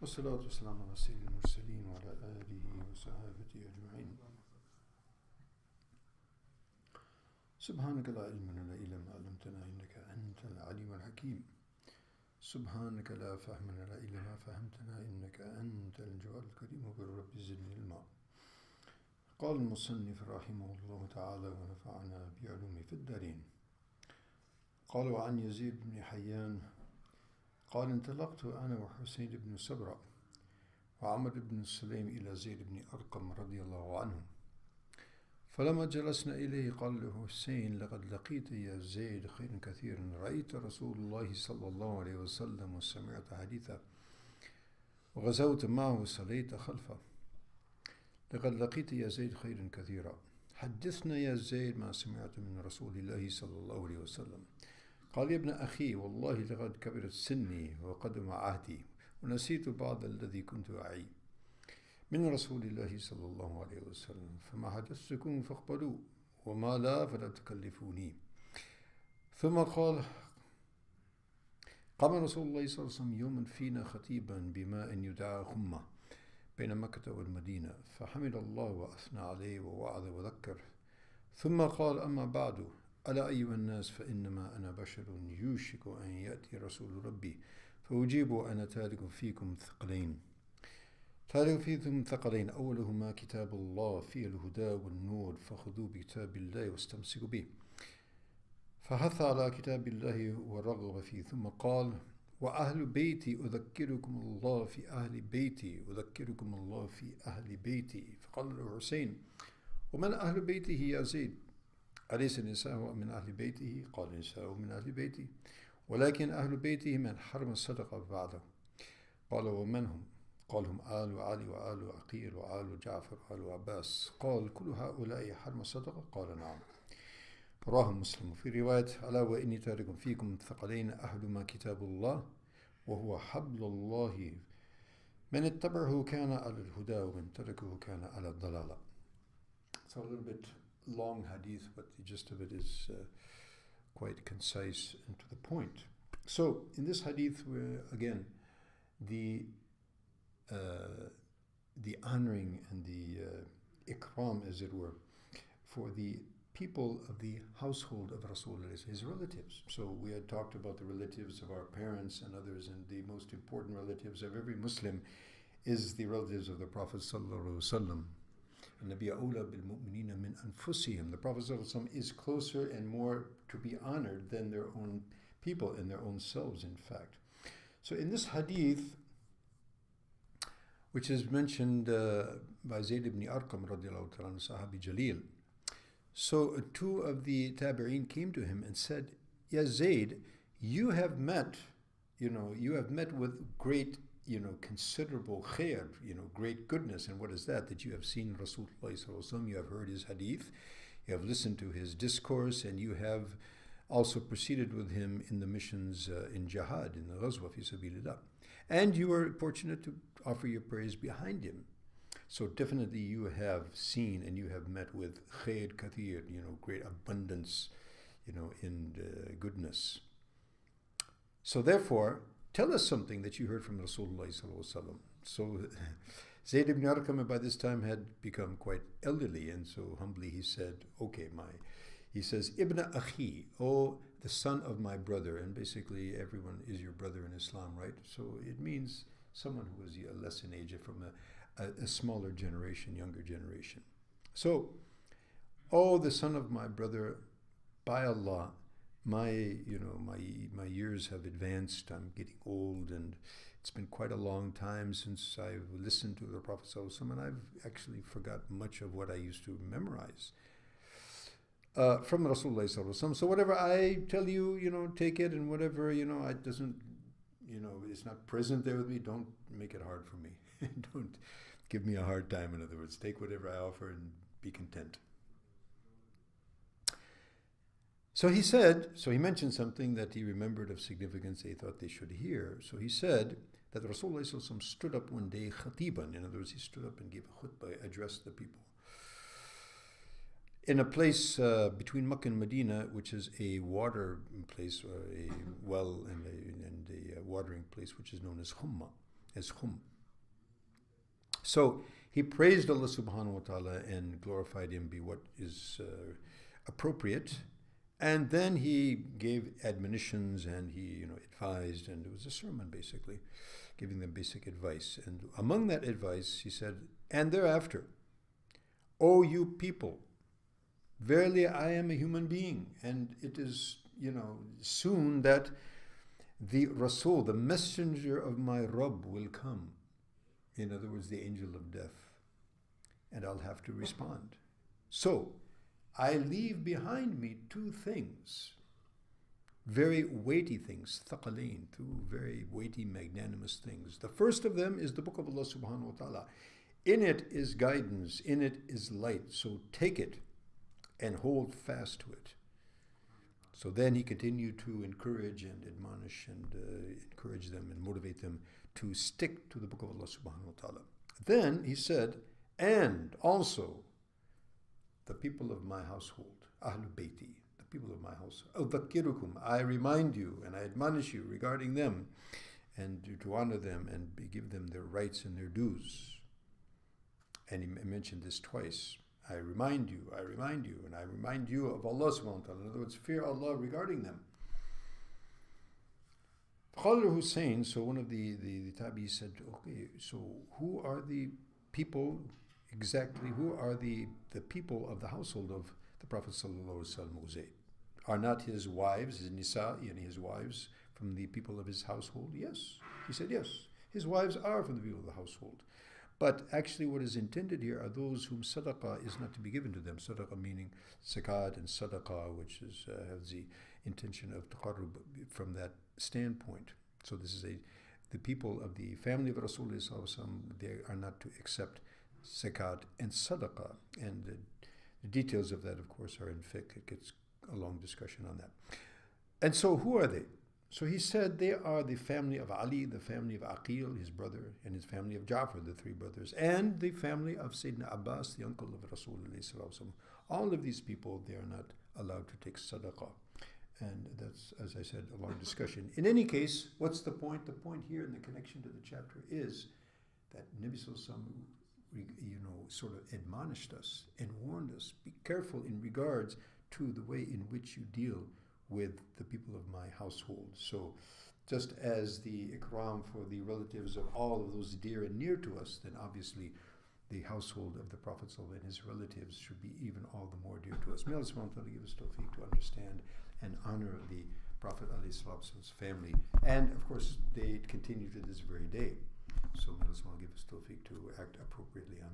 والصلاة والسلام على سيد المرسلين وعلى آله وصحابته أجمعين. سبحانك لا علم لنا إلا ما علمتنا إنك أنت العليم الحكيم. سبحانك لا فهم لنا إلا ما فهمتنا إنك أنت الجواد الكريم وبالرب زدني الماء. قال المصنف رحمه الله تعالى ونفعنا بعلومه في الدارين. قال وعن يزيد بن حيان قال انطلقت أنا وحسين بن سبرة وعمر بن سليم إلى زيد بن أرقم رضي الله عنه، فلما جلسنا إليه قال له حسين لقد لقيت يا زيد خيرا كثيرا، رأيت رسول الله صلى الله عليه وسلم وسمعت حديثه وغزوت معه وصليت خلفه. لقد لقيت يا زيد خيرا كثيرا، حدثنا يا زيد ما سمعت من رسول الله صلى الله عليه وسلم. قال يا ابن أخي والله لقد كبرت سني وقدم عهدي ونسيت بعض الذي كنت أعي من رسول الله صلى الله عليه وسلم، فما حدثتكم فاقبلوا وما لا فلا تكلفوني. ثم قال قام رسول الله صلى الله عليه وسلم يوما فينا خطيبا بماء يدعى خمة بين مكة والمدينة، فحمد الله وأثنى عليه ووعظ وذكر، ثم قال أما بعد ألا أيها الناس فإنما أنا بشر يوشك أن يأتي رسول ربي فأجيب أنا تارك فيكم ثقلين أولهما كتاب الله فيه الهدى والنور فخذوا بكتاب الله واستمسكوا به، فحث على كتاب الله ورغب فيه، ثم قال وأهل بيتي أذكركم الله في أهل بيتي أذكركم الله في أهل بيتي. فقال له حسين ومن أهل بيته يا زيد؟ أليس النساء من أهل بيته؟ قال النساء من أهل بيته ولكن أهل بيته من حرم الصدقة بعده. قال ومن هم؟ قال هم آل علي وآل عقيل وآل جعفر وآل عباس. قال كل هؤلاء حرم الصدقة؟ قال نعم. رواه مسلم. في رواية ألا وإني تارك فيكم ثقلين أحدهما كتاب الله وهو حبل الله من اتبعه كان على الهدى ومن تركه كان على الضلالة. So a little bit long hadith, but the gist of it is quite concise and to the point. So in this hadith, where again the honoring and the ikram, as it were, for the people of the household of Rasulullah, his relatives. So we had talked about the relatives of our parents and others, and the most important relatives of every Muslim is the relatives of the Prophet sallallahu alaihi wasallam. النبي أولى بالمؤمنين من أنفسهم. The Prophet ﷺ is closer and more to be honored than their own people and their own selves, in fact. So in this hadith, which is mentioned by Zayd ibn Arqam radiallahu ta'ala, Sahabi Jalil, so two of the Tabi'een came to him and said, Ya Zayd, you have met with great considerable khair, great goodness. And what is that? That you have seen Rasulullah sallallahu alaihi wasallam, you have heard his hadith, you have listened to his discourse, and you have also proceeded with him in the missions in jihad, in the ghazwa fi sabilillah. And you are fortunate to offer your prayers behind him. So definitely you have seen and you have met with khair kathir, great abundance, in goodness. So therefore, tell us something that you heard from Rasulullah sallallahu alaihi wasallam. So Zayd ibn Arqam by this time had become quite elderly, and so humbly he said, okay, he says, Ibn Akhi, oh, the son of my brother. And basically everyone is your brother in Islam, right? So it means someone who is less in age, from a smaller generation, younger generation. So, oh, the son of my brother, by Allah, my years have advanced. I'm getting old, and it's been quite a long time since I've listened to the Prophet ﷺ, and I've actually forgot much of what I used to memorize from Rasulullah ﷺ. So whatever I tell you, take it, and whatever it doesn't, it's not present there with me. Don't make it hard for me. Don't give me a hard time. In other words, take whatever I offer and be content. So he mentioned something that he remembered of significance he thought they should hear. So he said that Rasulullah ﷺ stood up one day, khatiban, in other words, he stood up and gave a khutbah, addressed the people, in a place between Makkah and Medina, which is a water place, a well and a watering place, which is known as Humma. as khum. So he praised Allah subhanahu wa ta'ala and glorified him be what is appropriate. And then he gave admonitions and he advised, and it was a sermon basically, giving them basic advice. And among that advice, he said, and thereafter, O you people, verily I am a human being, and it is, soon that the Rasul, the messenger of my Rabb, will come. In other words, the angel of death. And I'll have to respond. So, I leave behind me two things, very weighty things, thaqalain, two very weighty, magnanimous things. The first of them is the book of Allah subhanahu wa ta'ala. In it is guidance, in it is light, so take it and hold fast to it. So then he continued to encourage and admonish and encourage them and motivate them to stick to the book of Allah subhanahu wa ta'ala. Then he said, and also the people of my household, Ahlul Bayti, the people of my household, Udhakkirukum, I remind you and I admonish you regarding them and to honor them and give them their rights and their dues. And he mentioned this twice. I remind you, and I remind you of Allah subhanahu wa ta'ala. In other words, fear Allah regarding them. Khalid Hussein, so one of the tabi said, okay, so who are the people exactly, who are the people of the household of the Prophet sallallahu alaihi wasallam? Are not his wives, his nisa, his wives from the people of his household? Yes. He said, yes. His wives are from the people of the household. But actually what is intended here are those whom sadaqah is not to be given to them. Sadaqah meaning zakat and sadaqah, which is has the intention of taqarrub from that standpoint. So this is the people of the family of Rasulullah sallallahu alaihi wasallam, they are not to accept zakat and sadaqah. And the details of that, of course, are in fiqh. It gets a long discussion on that. And so who are they? So he said they are the family of Ali, the family of Aqil, his brother, and his family of Ja'far, the three brothers, and the family of Sayyidina Abbas, the uncle of Rasulullah. All of these people, they are not allowed to take sadaqah. And that's, as I said, a long discussion. In any case, what's the point? The point here in the connection to the chapter is that Nabi Sallallahu Alaihi Wasallam, sort of admonished us and warned us, be careful in regards to the way in which you deal with the people of my household. So just as the ikram for the relatives of all of those dear and near to us, then obviously the household of the Prophet ﷺ and his relatives should be even all the more dear to us. May Allah subhanahu wa ta'ala give us tawfiq to understand and honor the Prophet ﷺ's family. And of course, they continue to this very day. So may Allah subhanahu wa ta'ala give us tawfiq to act appropriately. Amen.